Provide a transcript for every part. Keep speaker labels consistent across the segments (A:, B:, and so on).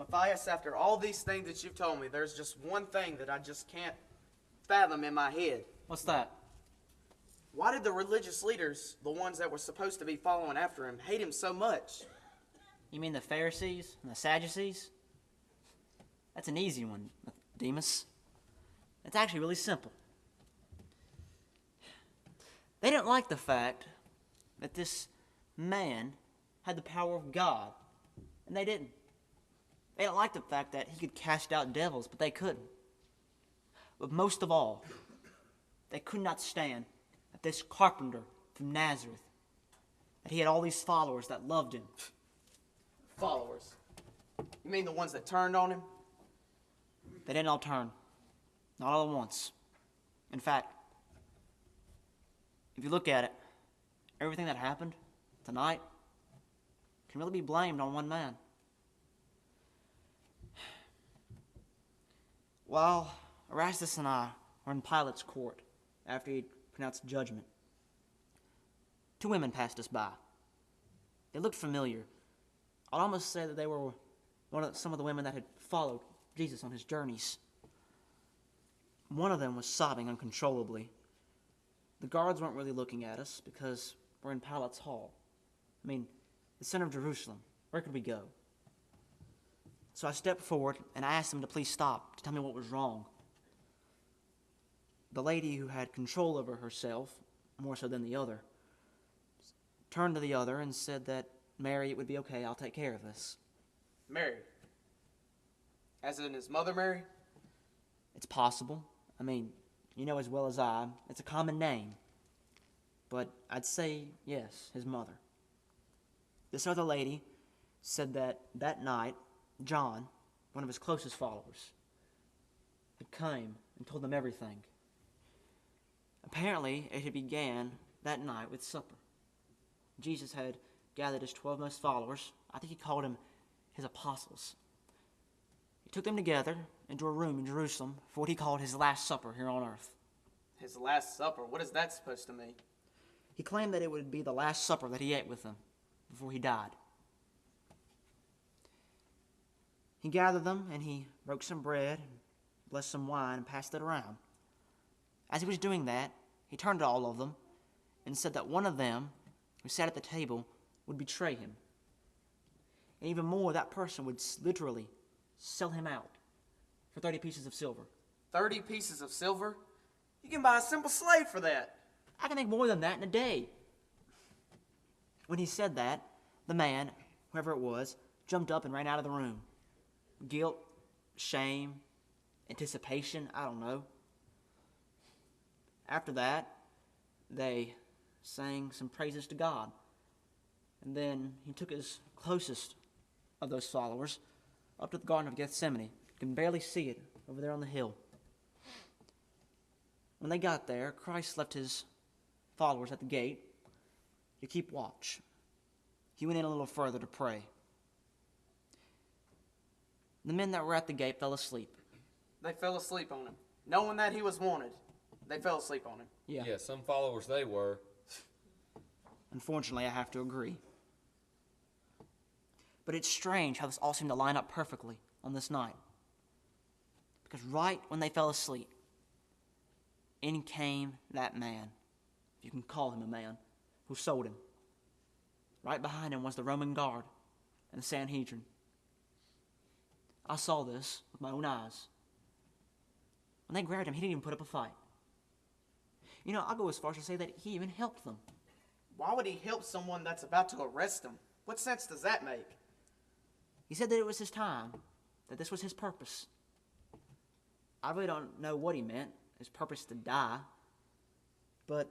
A: Matthias, after all these things that you've told me, there's just one thing that I just can't fathom in my head.
B: What's that?
A: Why did the religious leaders, the ones that were supposed to be following after him, hate him so much?
B: You mean the Pharisees and the Sadducees? That's an easy one, Demas. It's actually really simple. They didn't like the fact that this man had the power of God, and they didn't. They didn't like the fact that he could cast out devils, but they couldn't. But most of all, they could not stand that this carpenter from Nazareth, that he had all these followers that loved him.
A: Followers? You mean the ones that turned on him?
B: They didn't all turn. Not all at once. In fact, if you look at it, everything that happened tonight can really be blamed on one man. While Erastus and I were in Pilate's court after he'd pronounced judgment, two women passed us by. They looked familiar. I'd almost say that they were some of the women that had followed Jesus on his journeys. One of them was sobbing uncontrollably. The guards weren't really looking at us because we're in Pilate's hall. I mean, the center of Jerusalem. Where could we go? So I stepped forward and I asked them to please stop, to tell me what was wrong. The lady who had control over herself, more so than the other, turned to the other and said that, "Mary, it would be okay, I'll take care of this."
A: Mary? As in his mother Mary?
B: It's possible. I mean, you know as well as I, it's a common name. But I'd say, yes, his mother. This other lady said that that night, John, one of his closest followers, had come and told them everything. Apparently, it had began that night with supper. Jesus had gathered his 12 most followers. I think he called them his apostles. He took them together into a room in Jerusalem for what he called his last supper here on earth.
A: His last supper? What is that supposed to mean?
B: He claimed that it would be the last supper that he ate with them before he died. He gathered them and he broke some bread, blessed some wine, and passed it around. As he was doing that, he turned to all of them and said that one of them who sat at the table would betray him. And even more, that person would literally sell him out for 30 pieces of silver.
A: 30 pieces of silver? You can buy a simple slave for that.
B: I can make more than that in a day. When he said that, the man, whoever it was, jumped up and ran out of the room. Guilt, shame, anticipation, I don't know. After that, they sang some praises to God. And then he took his closest of those followers up to the Garden of Gethsemane. You can barely see it over there on the hill. When they got there, Christ left his followers at the gate to keep watch. He went in a little further to pray. The men that were at the gate fell asleep.
A: They fell asleep on him. Knowing that he was wanted, they fell asleep on him.
C: Yeah, some followers they were.
B: Unfortunately, I have to agree. But it's strange how this all seemed to line up perfectly on this night. Because right when they fell asleep, in came that man, if you can call him a man, who sold him. Right behind him was the Roman guard and the Sanhedrin. I saw this with my own eyes. When they grabbed him, he didn't even put up a fight. You know, I'll go as far as to say that he even helped them.
A: Why would he help someone that's about to arrest him? What sense does that make?
B: He said that it was his time, that this was his purpose. I really don't know what he meant, his purpose to die. But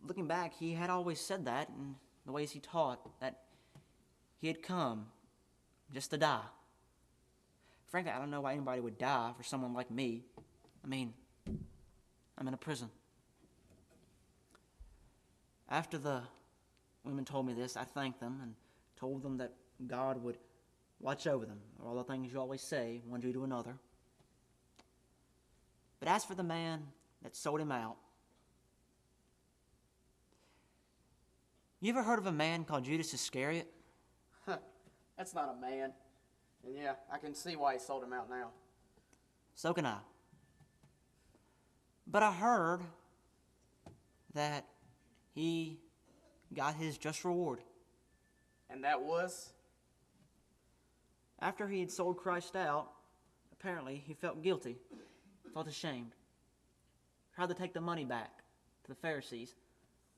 B: looking back, he had always said that in the ways he taught, that he had come just to die. Frankly, I don't know why anybody would die for someone like me. I mean, I'm in a prison. After the women told me this, I thanked them and told them that God would watch over them, or all the things you always say, one due to another. But as for the man that sold him out, you ever heard of a man called Judas Iscariot?
A: That's not a man. And yeah, I can see why he sold him out now.
B: So can I. But I heard that he got his just reward.
A: And that was?
B: After he had sold Christ out, apparently he felt guilty, felt ashamed. Tried to take the money back to the Pharisees,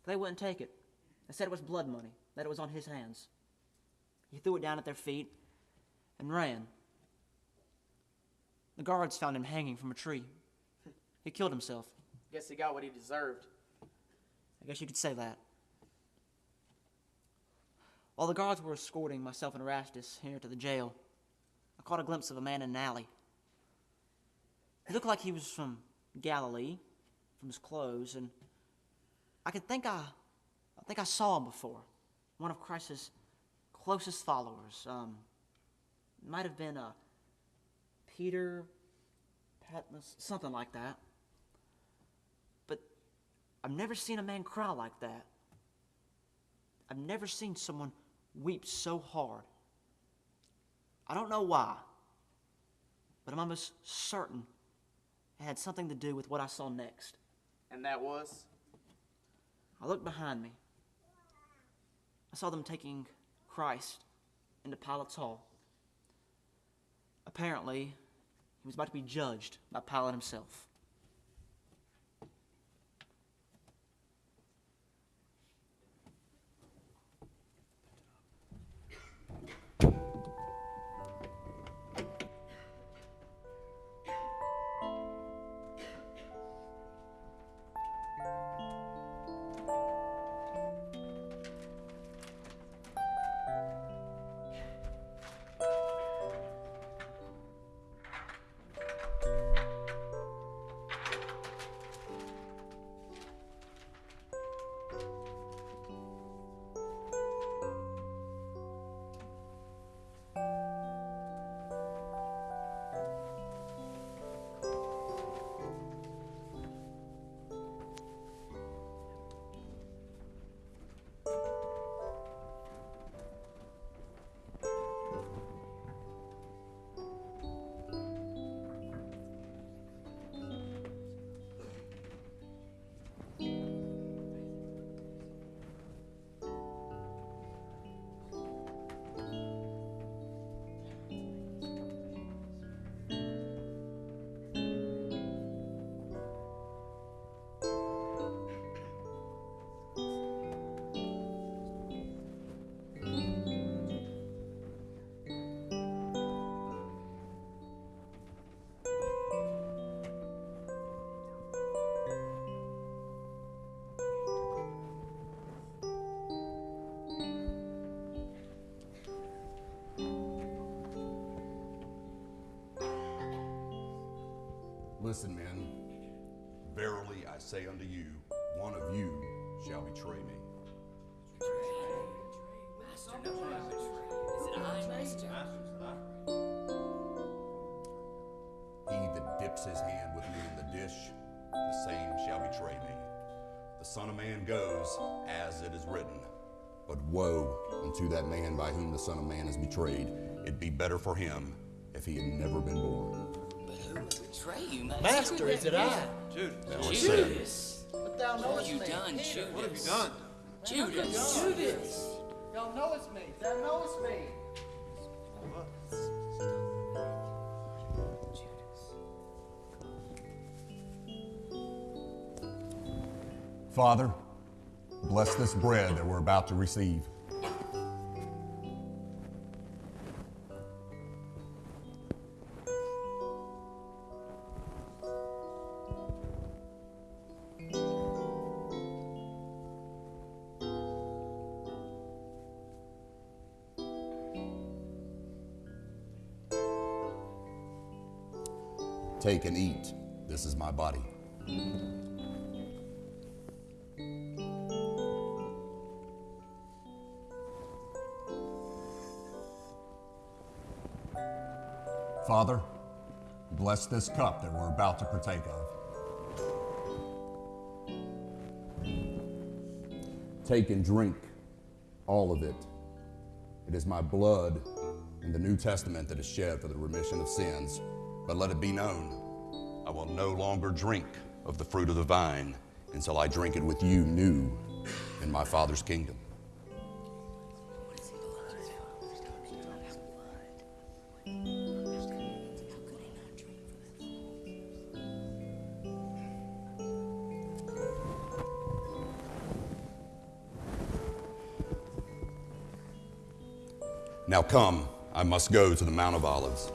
B: but they wouldn't take it. They said it was blood money, that it was on his hands. He threw it down at their feet and ran. The guards found him hanging from a tree. He killed himself.
A: Guess he got what he deserved.
B: I guess you could say that. While the guards were escorting myself and Erastus here to the jail, I caught a glimpse of a man in an alley. He looked like he was from Galilee, from his clothes, and I think I saw him before. One of Christ's closest followers. Might have been Peter, Patmos, something like that. But I've never seen a man cry like that. I've never seen someone weep so hard. I don't know why, but I'm almost certain it had something to do with what I saw next.
A: And that was?
B: I looked behind me. I saw them taking Christ into Pilate's hall. Apparently, he was about to be judged by Pilate himself.
D: Listen, men, verily I say unto you, one of you shall betray me.
E: Master, no one I betray. Is it I, Master?
D: He that dips his hand with me in the dish, the same shall betray me. The Son of Man goes as it is written. But woe unto that man by whom the Son of Man is betrayed. It'd be better for him if he had never been born.
E: But who will betray you, Master?
F: Master, is it I?
E: Judas.
F: But thou
E: What
F: knowest
E: have you
F: me.
E: done, Judas?
C: What have you done?
E: Judas.
F: Judas. Thou knowest me. Thou knowest me.
D: Father, bless this bread that we're about to receive. Take and eat. This is my body. Father, bless this cup that we're about to partake of. Take and drink all of it. It is my blood in the New Testament that is shed for the remission of sins. But let it be known, I will no longer drink of the fruit of the vine until I drink it with you new in my Father's kingdom. Now come, I must go to the Mount of Olives.